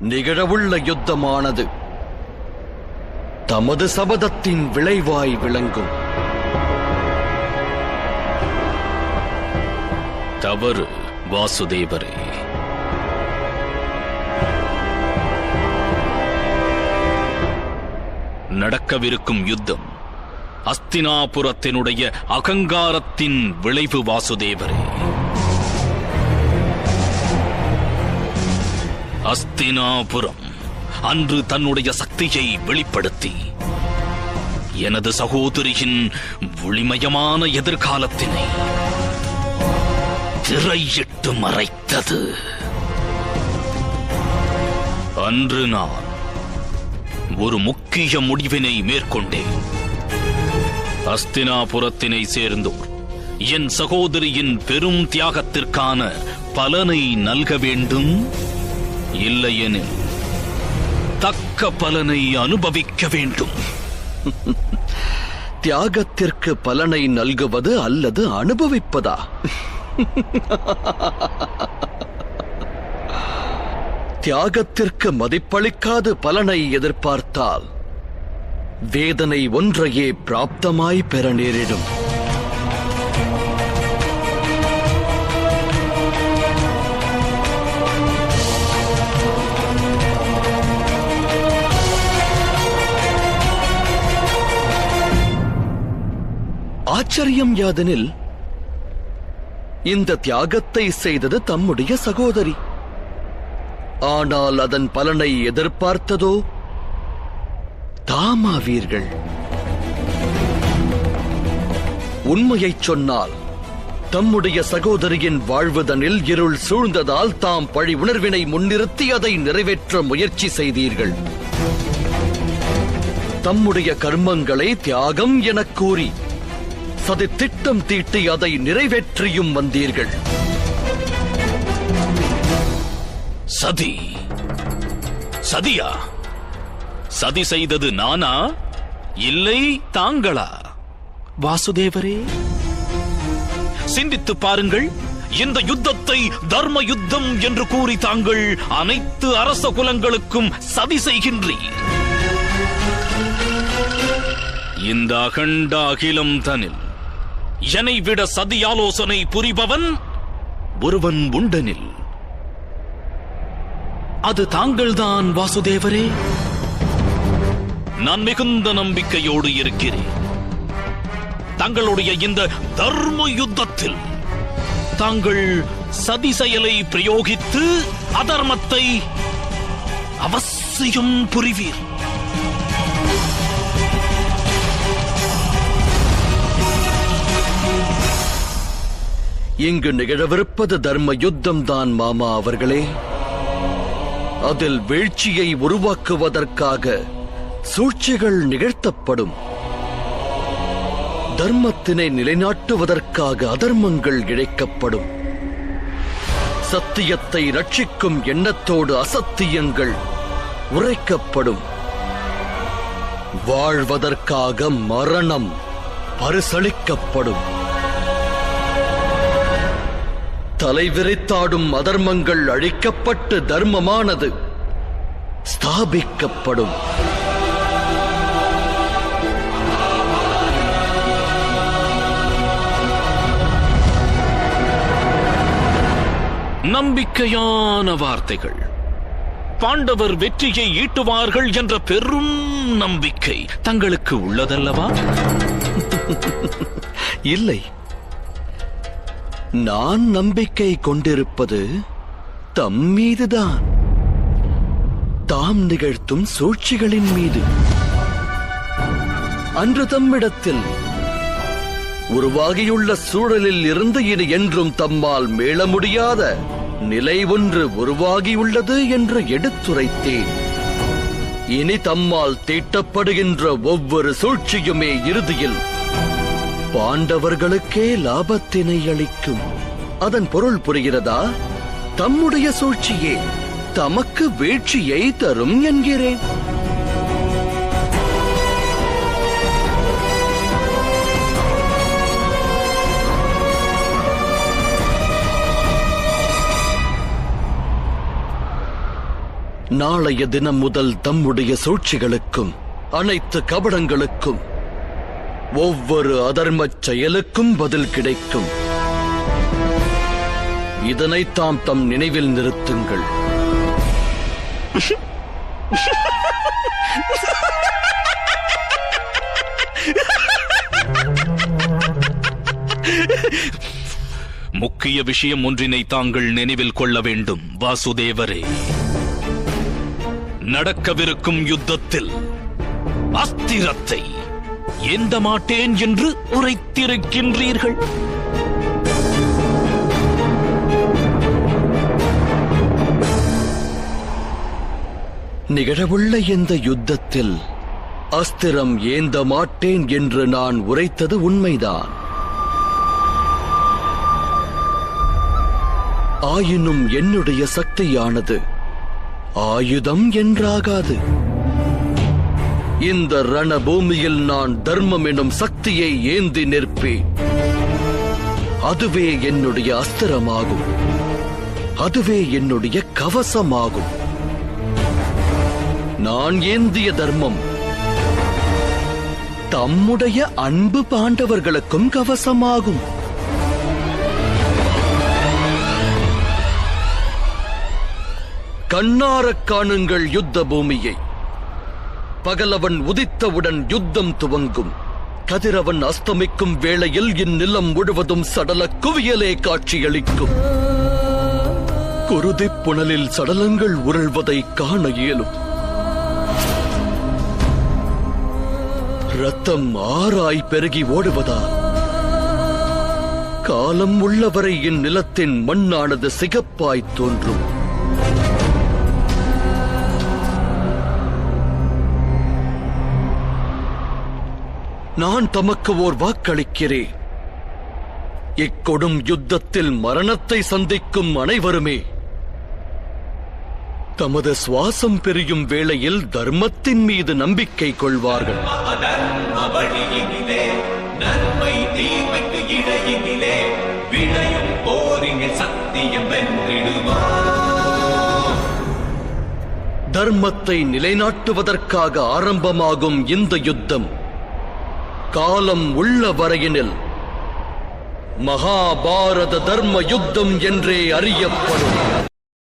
நிகழவுள்ள யுத்தமானது தமது சபதத்தின் விளைவாய் விளங்கும். தவறு வாசுதேவரே. நடக்கவிருக்கும் யுத்தம் அஸ்தினாபுரத்தினுடைய அகங்காரத்தின் விளைவு வாசுதேவரே. அஸ்தினாபுரம் அன்று தன்னுடைய சக்தியை வெளிப்படுத்தி எனது சகோதரியின் ஒளிமயமான எதிர்காலத்தினை திரையிட்டு மறைத்தது. அன்று நான் ஒரு முக்கிய முடிவினை மேற்கொண்டேன். அஸ்தினாபுரத்தினை சேர்ந்தோர் என் சகோதரியின் பெரும் தியாகத்திற்கான பலனை நல்க வேண்டும், இல்லையெனில் தக்க பலனை அனுபவிக்க வேண்டும். தியாகத்திற்கு பலனை நல்குவது அல்லது அனுபவிப்பதா? தியாகத்திற்கு மதிப்பளிக்காது பலனை எதிர்பார்த்தால் வேதனை ஒன்றையே பிராப்தமாய் பெற நேரிடும். ஆச்சரியம் யாதெனில் இந்த தியாகத்தை செய்தது தம்முடைய சகோதரி. ஆனால் அதன் பலனை எதிர்பார்த்ததோ தாமாவீர்கள். உண்மையைச் சொன்னால் தம்முடைய சகோதரியின் வாழ்வுதனில் இருள் சூழ்ந்ததால் தாம் பழி உணர்வினை முன்னிறுத்தி அதை நிறைவேற்ற முயற்சி செய்தீர்கள். தம்முடைய கர்மங்களை தியாகம் எனக் கூறி சதி திட்டம் தீட்டி அதை நிறைவேற்றியும் வந்தீர்கள். சதி? சதியா? சதி செய்தது நானா, இல்லை தாங்களா? வாசுதேவரே, சிந்தித்து பாருங்கள். இந்த யுத்தத்தை தர்ம யுத்தம் என்று கூறி தாங்கள் அனைத்து அரச குலங்களுக்கும் சதி செய்கின்றீர். இந்த அகண்ட அகிலம் தனில் என்னை விட சதி ஆலோசனை புரிபவன் ஒருவன் உண்டெனில் அது தாங்கள்தான் வாசுதேவரே. நான் மிகுந்த நம்பிக்கையோடு இருக்கிறேன். தங்களுடைய இந்த தர்ம யுத்தத்தில் தாங்கள் சதி செயலை பிரயோகித்து அதர்மத்தை அவசியம் புரிவீர். இங்கு நிகழவிருப்பது தர்ம யுத்தம் தான் மாமா அவர்களே. அதில் வீழ்ச்சியை உருவாக்குவதற்காக சூழ்ச்சிகள் நிகழ்த்தப்படும். தர்மத்தினை நிலைநாட்டுவதற்காக அதர்மங்கள் இழைக்கப்படும். சத்தியத்தை ரட்சிக்கும் எண்ணத்தோடு அசத்தியங்கள் உரைக்கப்படும். வாழ்வதற்காக மரணம் பரிசளிக்கப்படும். தலைவிரித்தாடும் அதர்மங்கள் அழிக்கப்பட்டு தர்மமானது ஸ்தாபிக்கப்படும். நம்பிக்கையான வார்த்தைகள். பாண்டவர் வெற்றியை ஈட்டுவார்கள் என்ற பெரும் நம்பிக்கை தங்களுக்கு உள்ளதல்லவா? இல்லை, நான் நம்பிக்கை கொண்டிருப்பது தம் மீதுதான். தாம் நிகழ்த்தும் சூழ்ச்சிகளின் மீது. அன்று தம்மிடத்தில் உருவாகியுள்ள சூழலில் இருந்து இனி என்றும் தம்மால் மீள முடியாத நிலை ஒன்று உருவாகியுள்ளது என்று எடுத்துரைத்தேன். இனி தம்மால் தீட்டப்படுகின்ற ஒவ்வொரு சூழ்ச்சியுமே இறுதியில் பாண்டவர்களுக்கே லாபத்தினை அளிக்கும். அதன் பொருள் புரிகிறதா? தம்முடைய சூழ்ச்சியே தமக்கு வீழ்ச்சியை தரும் என்கிறேன். நாளைய தினம் முதல் தம்முடைய சூழ்ச்சிகளுக்கும் அனைத்து கபடங்களுக்கும் ஒவ்வொரு அதர்மச் செயலுக்கும் பதில் கிடைக்கும். இதனை தாம் தம் நினைவில் நிறுத்துங்கள். முக்கிய விஷயம் ஒன்றினை தாங்கள் நினைவில் கொள்ள வேண்டும் வாசுதேவரே. நடக்கவிருக்கும் யுத்தத்தில் அஸ்திரத்தை ஏந்த மாட்டேன் என்று உரைத்திருக்கின்றீர்கள். நிகழவுள்ள இந்த யுத்தத்தில் அஸ்திரம் ஏந்த மாட்டேன் என்று நான் உரைத்தது உண்மைதான். ஆயினும் என்னுடைய சக்தியானது ஆயுதம் என்றாகாது. இந்த ரணபூமியில் நான் தர்மம் எனும் சக்தியை ஏந்தி நிற்பேன். அதுவே என்னுடைய அஸ்திரமாகும். அதுவே என்னுடைய கவசமாகும். நான் ஏந்திய தர்மம் தம்முடைய அன்பு பாண்டவர்களுக்கும் கவசமாகும். கண்ணாரக் காணுங்கள் யுத்த பூமியை. பகலவன் உதித்தவுடன் யுத்தம் துவங்கும். கதிரவன் அஸ்தமிக்கும் வேளையில் இந்நிலம் முழுவதும் சடல குவியலே காட்சியளிக்கும். குருதிப் புனலில் சடலங்கள் உருள்வதை காண இயலும். ரத்தம் ஆறாய் பெருகி ஓடுவதால் காலம் உள்ளவரை இந்நிலத்தின் மண்ணானது சிகப்பாய் தோன்றும். நான் தமக்கு ஓர் வாக்களிக்கிறேன். இக்கொடும் யுத்தத்தில் மரணத்தை சந்திக்கும் அனைவருமே தமது சுவாசம் பெரியும் வேளையில் தர்மத்தின் மீது நம்பிக்கை கொள்வார்கள். நன்மை தீமைக்கு இடையினிலே விளையும் போரினில் சத்தியம் வென்றிடுமா. தர்மத்தை நிலைநாட்டுவதற்காக ஆரம்பமாகும் இந்த யுத்தம் காலம் உள்ள வரையினில் மகாபாரத தர்ம யுத்தம் என்றே அறியப்படும்.